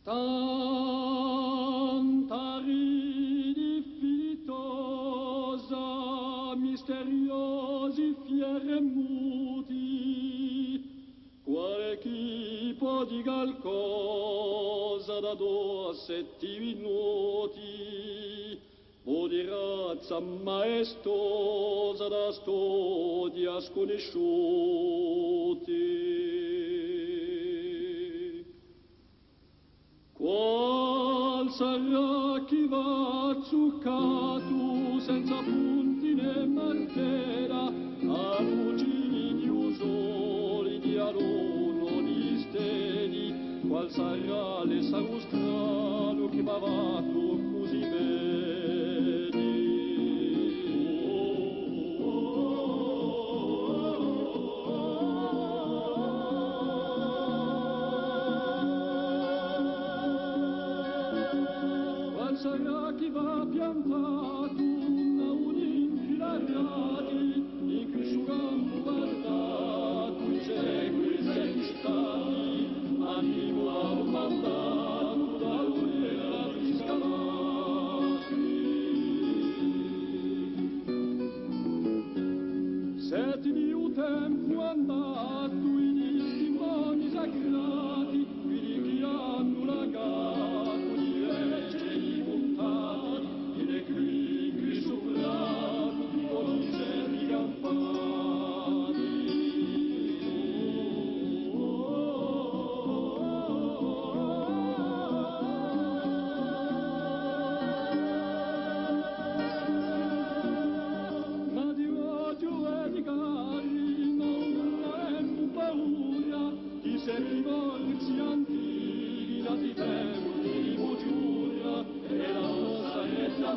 Tanta ridifitosa, misteriosi, fieri e muti, quale chi può di qualcosa da 2 a 7 minuti, o di razza maestosa da stodia sconosciuti. Qual sarà chi va zuccato senza punti né martera a luci di usoli di arono di steli? Qual sarà l'esago strano che va vato così bene? Sarà chi va piantato una un'infilarati in cui su campo guardato i secoli sei stati animo a mandato da guerra di scavati. Sette di un tempo andato i testimoni sacrati quelli che hanno lagato di legge qui soprato di volse di campani. Ma di odio e di cari non avremmo paura di se rivolsi antichi nati tempi di bugiura e la nostra retta